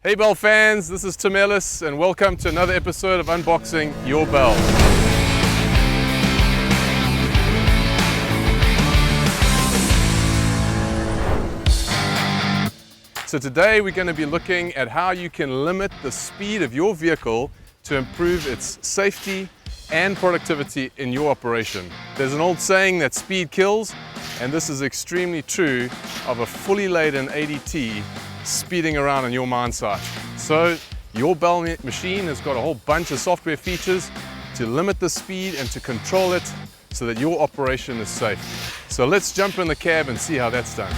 Hey Bell fans, this is Tim Ellis and welcome to another episode of Unboxing Your Bell. So today we're going to be looking at how you can limit the speed of your vehicle to improve its safety and productivity in your operation. There's an old saying that speed kills, and this is extremely true of a fully laden ADT speeding around on your mine site. So your Bell machine has got a whole bunch of software features to limit the speed and to control it so that your operation is safe. So let's jump in the cab and see how that's done.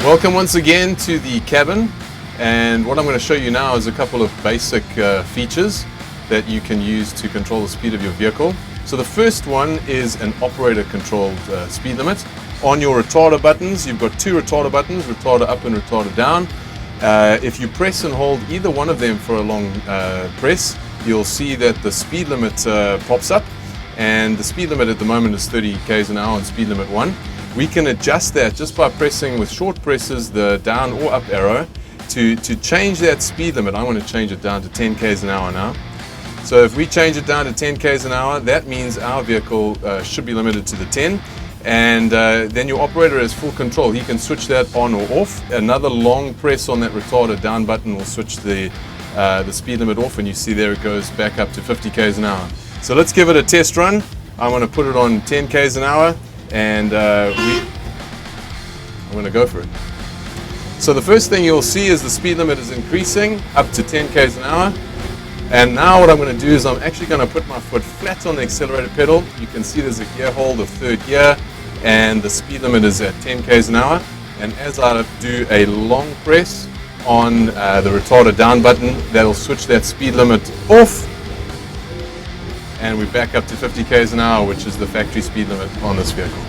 Welcome once again to the cabin, and what I'm going to show you now is a couple of basic features that you can use to control the speed of your vehicle. So the first one is an operator controlled speed limit. On your retarder buttons, you've got two retarder buttons, retarder up and retarder down. If you press and hold either one of them for a long press, you'll see that the speed limit pops up, and the speed limit at the moment is 30 k's an hour on speed limit 1. We can adjust that just by pressing with short presses the down or up arrow to change that speed limit. I want to change it down to 10 k's an hour now. So if we change it down to 10 k's an hour, that means our vehicle should be limited to the 10, and then your operator has full control. He can switch that on or off. Another long press on that retarder down button will switch the speed limit off, and you see there it goes back up to 50 k's an hour. So let's give it a test run. I want to put it on 10 k's an hour, and I'm going to go for it. So the first thing you'll see is the speed limit is increasing up to 10 k's an hour. And now what I'm going to do is I'm actually going to put my foot flat on the accelerator pedal. You can see there's a gear hold of third gear, and the speed limit is at 10 k's an hour. And as I do a long press on the retarder down button, that'll switch that speed limit off, and we're back up to 50 k's an hour, which is the factory speed limit on this vehicle.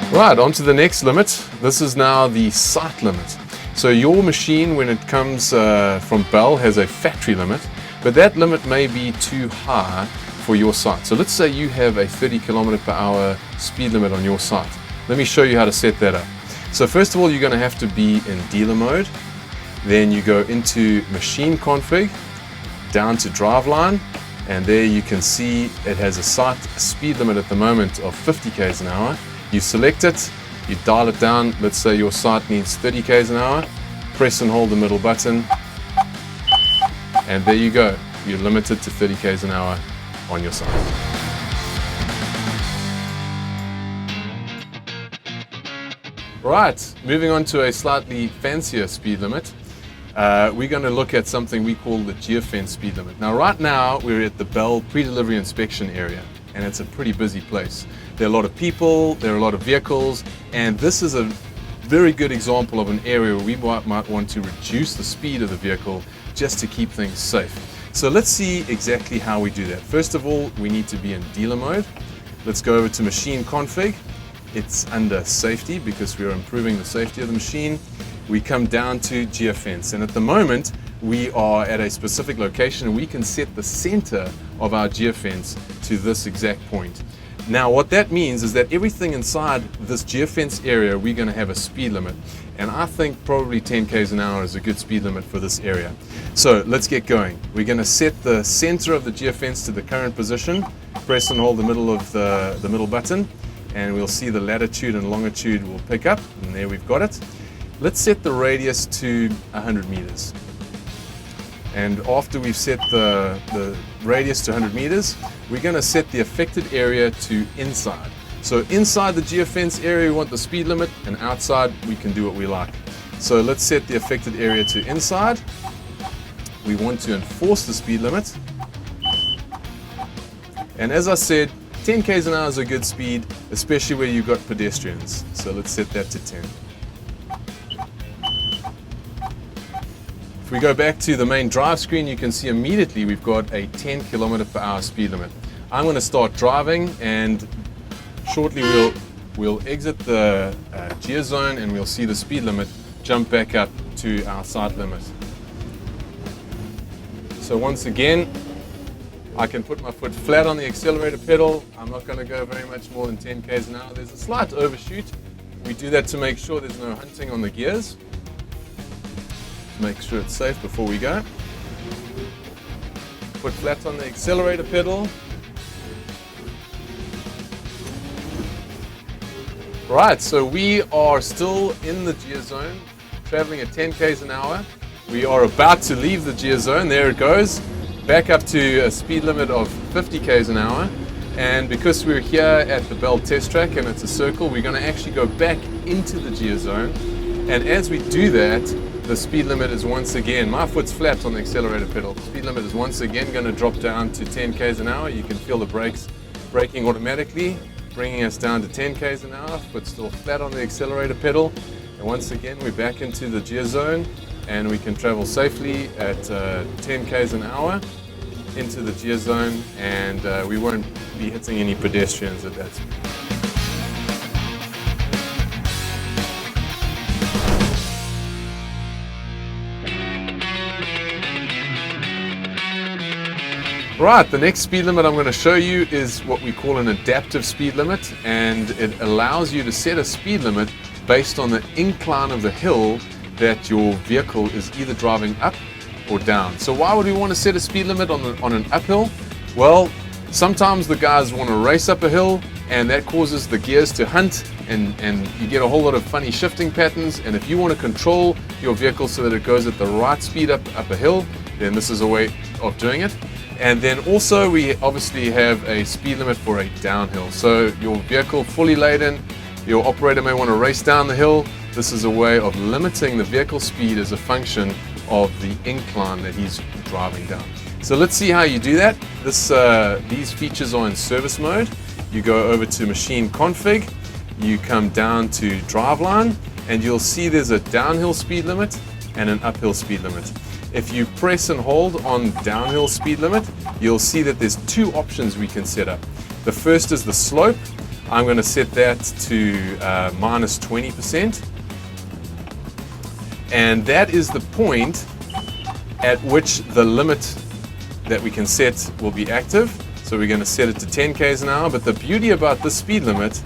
Right, on to the next limit. This is now the site limit. So your machine, when it comes from Bell, has a factory limit, but that limit may be too high for your site. So let's say you have a 30 km/h speed limit on your site. Let me show you how to set that up. So first of all, you're going to have to be in dealer mode. Then you go into machine config, down to driveline, and there you can see it has a site speed limit at the moment of 50 k's an hour. You select it, you dial it down. Let's say your site needs 30 k's an hour. Press and hold the middle button, and there you go. You're limited to 30 k's an hour on your site. Right, moving on to a slightly fancier speed limit. We're going to look at something we call the Geofence speed limit. Now right now we're at the Bell pre-delivery inspection area, and it's a pretty busy place. There are a lot of people, there are a lot of vehicles, and this is a very good example of an area where we might want to reduce the speed of the vehicle just to keep things safe. So let's see exactly how we do that. First of all, we need to be in dealer mode. Let's go over to machine config. It's under safety because we are improving the safety of the machine. We come down to Geofence, and at the moment we are at a specific location, and we can set the center of our geofence to this exact point. Now what that means is that everything inside this geofence area, we're going to have a speed limit, and I think probably 10 k's an hour is a good speed limit for this area. So let's get going. We're going to set the center of the geofence to the current position. Press and hold the middle of the middle button, and we'll see the latitude and longitude will pick up, and there we've got it. Let's set the radius to 100 meters. And after we've set the radius to 100 meters, we're going to set the affected area to inside. So inside the geofence area we want the speed limit, and outside we can do what we like. So let's set the affected area to inside. We want to enforce the speed limit. And as I said, 10 k's an hour is a good speed, especially where you've got pedestrians. So let's set that to 10. If we go back to the main drive screen, you can see immediately we've got a 10 km/h speed limit. I'm going to start driving, and shortly we'll exit the gear zone, and we'll see the speed limit jump back up to our sight limit. So once again, I can put my foot flat on the accelerator pedal. I'm not going to go very much more than 10 k's an hour. There's a slight overshoot. We do that to make sure there's no hunting on the gears. Make sure it's safe before we go. Foot flat on the accelerator pedal. Right, so we are still in the gear zone, traveling at 10 k's an hour. We are about to leave the gear zone. There it goes. Back up to a speed limit of 50 k's an hour. And because we're here at the Bell test track and it's a circle, we're going to actually go back into the gear zone. And as we do that, the speed limit is once again, my foot's flat on the accelerator pedal. The speed limit is once again going to drop down to 10 k's an hour. You can feel the brakes braking automatically, bringing us down to 10 k's an hour. Foot still flat on the accelerator pedal. And once again, we're back into the gear zone and we can travel safely at 10 k's an hour into the gear zone, and we won't be hitting any pedestrians at that speed. Right, the next speed limit I'm going to show you is what we call an adaptive speed limit, and it allows you to set a speed limit based on the incline of the hill that your vehicle is either driving up or down. So why would we want to set a speed limit on an uphill? Well, sometimes the guys want to race up a hill and that causes the gears to hunt and you get a whole lot of funny shifting patterns, and if you want to control your vehicle so that it goes at the right speed up a hill, then this is a way of doing it. And then also we obviously have a speed limit for a downhill. So your vehicle fully laden, your operator may want to race down the hill. This is a way of limiting the vehicle speed as a function of the incline that he's driving down. So let's see how you do that. These features are in service mode. You go over to machine config, you come down to driveline, and you'll see there's a downhill speed limit and an uphill speed limit. If you press and hold on downhill speed limit, you'll see that there's two options we can set up. The first is the slope. I'm going to set that to minus 20%. And that is the point at which the limit that we can set will be active. So we're going to set it to 10 k's an hour. But the beauty about this speed limit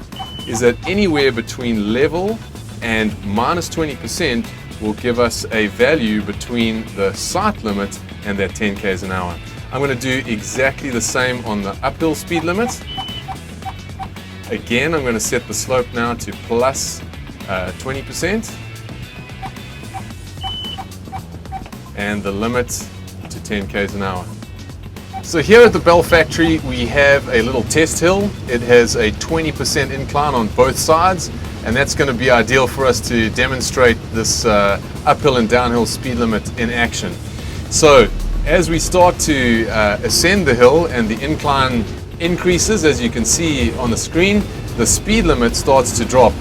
is that anywhere between level and minus 20% will give us a value between the sight limit and that 10 k's an hour. I'm going to do exactly the same on the uphill speed limit. Again, I'm going to set the slope now to plus 20%. And the limit to 10 k's an hour. So here at the Bell factory we have a little test hill. It has a 20% incline on both sides, and that's going to be ideal for us to demonstrate this uphill and downhill speed limit in action. So as we start to ascend the hill and the incline increases, as you can see on the screen, the speed limit starts to drop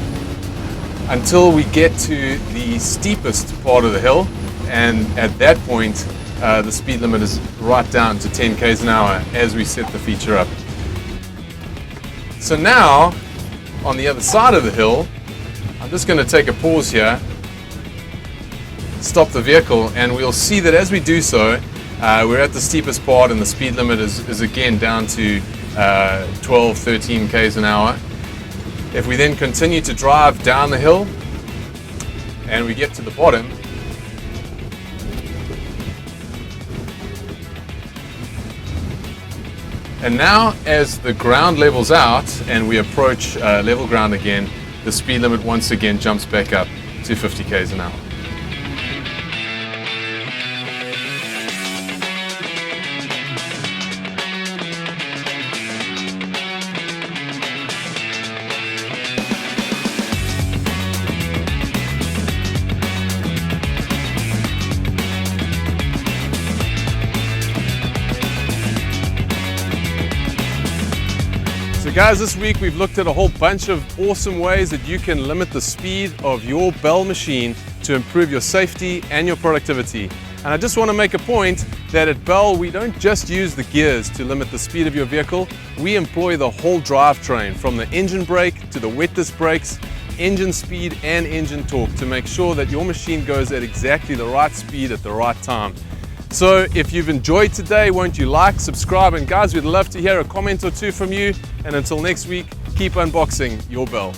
until we get to the steepest part of the hill. And at that point, the speed limit is right down to 10 k's an hour as we set the feature up. So now, on the other side of the hill, I'm just going to take a pause here, stop the vehicle, and we'll see that as we do so, we're at the steepest part and the speed limit is again down to 12, 13 k's an hour. If we then continue to drive down the hill and we get to the bottom, and now as the ground levels out and we approach level ground again, the speed limit once again jumps back up to 50 k's an hour. So guys, this week we've looked at a whole bunch of awesome ways that you can limit the speed of your Bell machine to improve your safety and your productivity. And I just want to make a point that at Bell we don't just use the gears to limit the speed of your vehicle. We employ the whole drivetrain, from the engine brake to the wet disc brakes. engine speed and engine torque to make sure that your machine goes at exactly the right speed at the right time. So if you've enjoyed today, won't you like, subscribe, and guys, we'd love to hear a comment or two from you. And until next week, keep unboxing your bill.